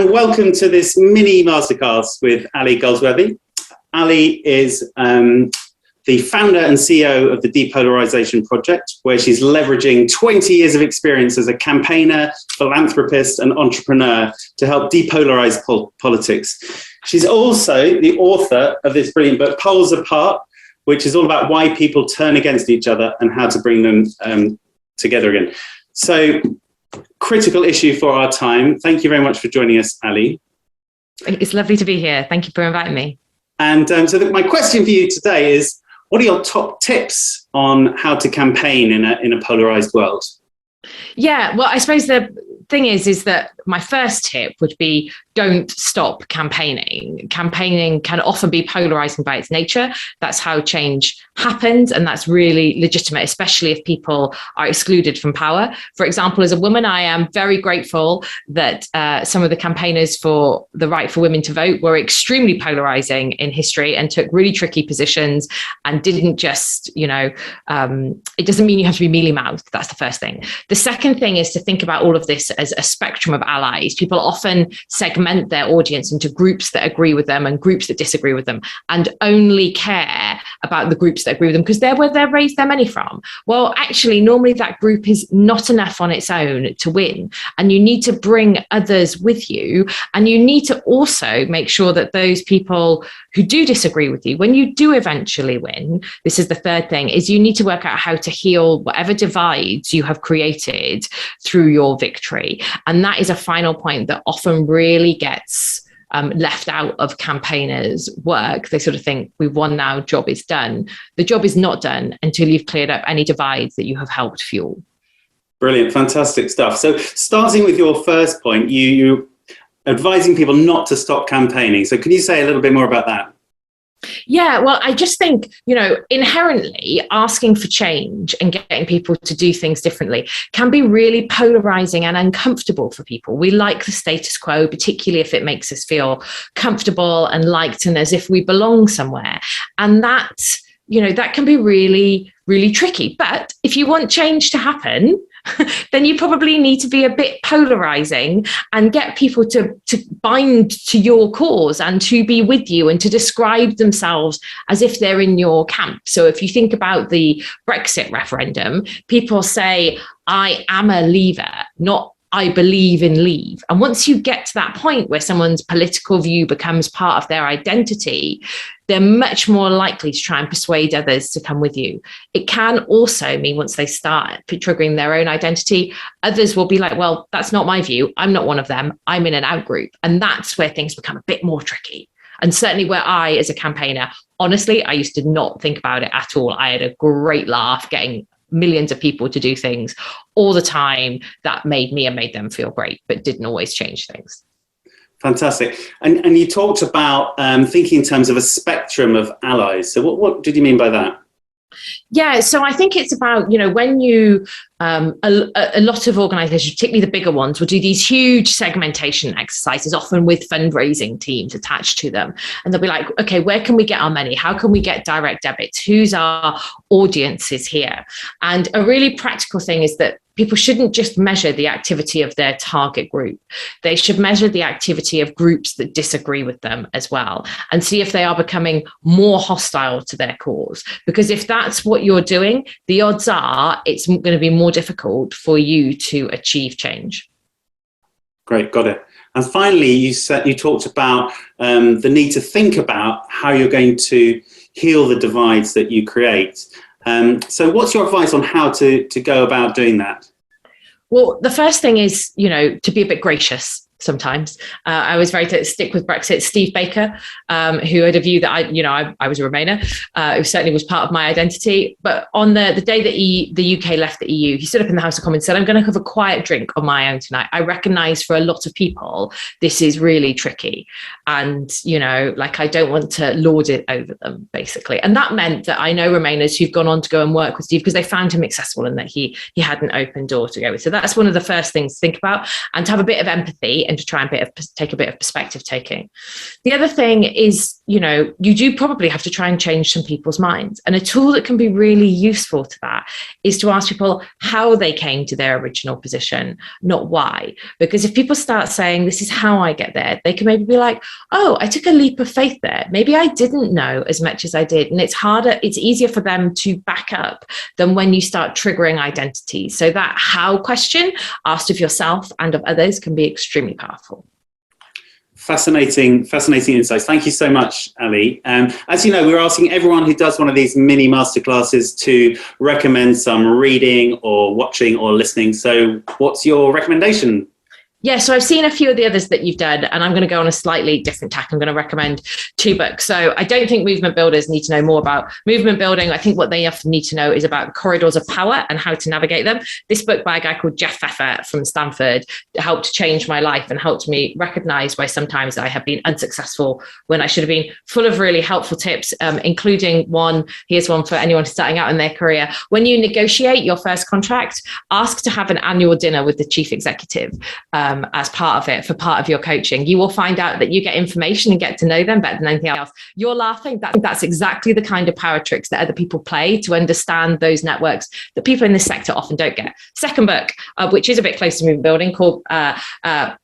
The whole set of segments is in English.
and welcome to this mini masterclass with Ali Goldsworthy. Ali is the founder and CEO of the Depolarisation Project, where she's leveraging 20 years of experience as a campaigner, philanthropist, and entrepreneur to help depolarise politics. She's also the author of this brilliant book, Poles Apart, which is all about why people turn against each other and how to bring them together again. So, critical issue for our time. Thank you very much for joining us, Ali. It's lovely to be here. Thank you for inviting me. And my question for you today is, what are your top tips on how to campaign in a polarised world? Yeah, well, I suppose the thing is that my first tip would be don't stop campaigning. Campaigning can often be polarising by its nature. That's how change happens, and that's really legitimate, especially if people are excluded from power. For example, as a woman, I am very grateful that some of the campaigners for the right for women to vote were extremely polarising in history and took really tricky positions and didn't just, it doesn't mean you have to be mealy-mouthed. That's the first thing. The second thing is to think about all of this as a spectrum of allies. People often segment their audience into groups that agree with them and groups that disagree with them, and only care about the groups that agree with them because they're where they've raised their money from. Well, actually, normally that group is not enough on its own to win, and you need to bring others with you, and you need to also make sure that those people who do disagree with you, when you do eventually win, this is the third thing, is you need to work out how to heal whatever divides you have created through your victory. And that is a final point that often really gets left out of campaigners' work. They sort of think, we've won now, job is done. The job is not done until you've cleared up any divides that you have helped fuel. Brilliant, fantastic stuff. So starting with your first point, you advising people not to stop campaigning. So can you say a little bit more about that? Yeah, well, I just think, inherently asking for change and getting people to do things differently can be really polarizing and uncomfortable for people. We like the status quo, particularly if it makes us feel comfortable and liked and as if we belong somewhere. And that can be really, really tricky. But if you want change to happen, then you probably need to be a bit polarizing and get people to bind to your cause and to be with you and to describe themselves as if they're in your camp. So if you think about the Brexit referendum, people say, I am a leaver, not I believe in leave. And once you get to that point where someone's political view becomes part of their identity, they're much more likely to try and persuade others to come with you. It can also mean once they start triggering their own identity, others will be like, well, that's not my view. I'm not one of them. I'm in an out group. And that's where things become a bit more tricky. And certainly where I, as a campaigner, honestly, I used to not think about it at all. I had a great laugh getting millions of people to do things all the time that made me and made them feel great, but didn't always change things. Fantastic. And you talked about thinking in terms of a spectrum of allies. So what did you mean by that? Yeah, so I think it's about, when you, a lot of organizations, particularly the bigger ones, will do these huge segmentation exercises, often with fundraising teams attached to them. And they'll be like, okay, where can we get our money? How can we get direct debits? Who's our audiences here? And a really practical thing is that people shouldn't just measure the activity of their target group. They should measure the activity of groups that disagree with them as well and see if they are becoming more hostile to their cause. Because if that's what you're doing, the odds are it's going to be more difficult for you to achieve change. Great, got it. And finally, you talked about the need to think about how you're going to heal the divides that you create. So what's your advice on how to go about doing that? Well, the first thing is, to be a bit gracious sometimes. I was very to stick with Brexit. Steve Baker, who had a view that I was a Remainer, who certainly was part of my identity. But on the day that the UK left the EU, he stood up in the House of Commons and said, I'm going to have a quiet drink on my own tonight. I recognise for a lot of people, this is really tricky. And, I don't want to lord it over them, basically. And that meant that I know Remainers who've gone on to go and work with Steve because they found him accessible and that he had an open door to go with. So that's one of the first things to think about, and to have a bit of empathy and to try and take a bit of perspective taking. The other thing is, you do probably have to try and change some people's minds. And a tool that can be really useful to that is to ask people how they came to their original position, not why. Because if people start saying, this is how I get there, they can maybe be like, oh, I took a leap of faith there. Maybe I didn't know as much as I did. And it's easier for them to back up than when you start triggering identity. So that how question asked of yourself and of others can be extremely powerful. Fascinating insights. Thank you so much, Ali. As you know, we're asking everyone who does one of these mini masterclasses to recommend some reading or watching or listening. So what's your recommendation? Yeah, so I've seen a few of the others that you've done, and I'm going to go on a slightly different tack. I'm going to recommend 2 books. So I don't think movement builders need to know more about movement building. I think what they often need to know is about corridors of power and how to navigate them. This book by a guy called Jeff Pfeffer from Stanford helped change my life and helped me recognize why sometimes I have been unsuccessful when I should have been, full of really helpful tips, including here's one for anyone starting out in their career. When you negotiate your first contract, ask to have an annual dinner with the chief executive. As part of it, for part of your coaching. You will find out that you get information and get to know them better than anything else. You're laughing. That's exactly the kind of power tricks that other people play to understand those networks that people in this sector often don't get. Second book, which is a bit close to movement building, called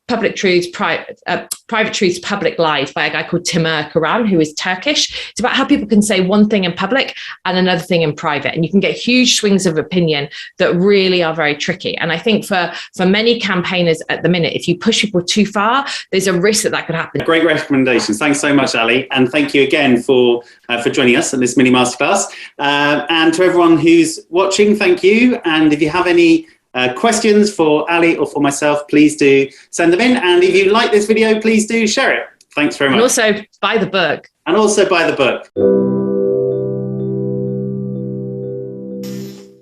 Public Truths, Private Truths, Public Lies, by a guy called Timur Kuran, who is Turkish. It's about how people can say one thing in public and another thing in private. And you can get huge swings of opinion that really are very tricky. And I think for many campaigners at the minute, if you push people too far, there's a risk that could happen. Great recommendations. Thanks so much, Ali. And thank you again for joining us in this mini masterclass. And to everyone who's watching, thank you. And if you have any questions for Ali or for myself, please do send them in. And if you like this video, please do share it. Thanks very much. And also buy the book. And also buy the book.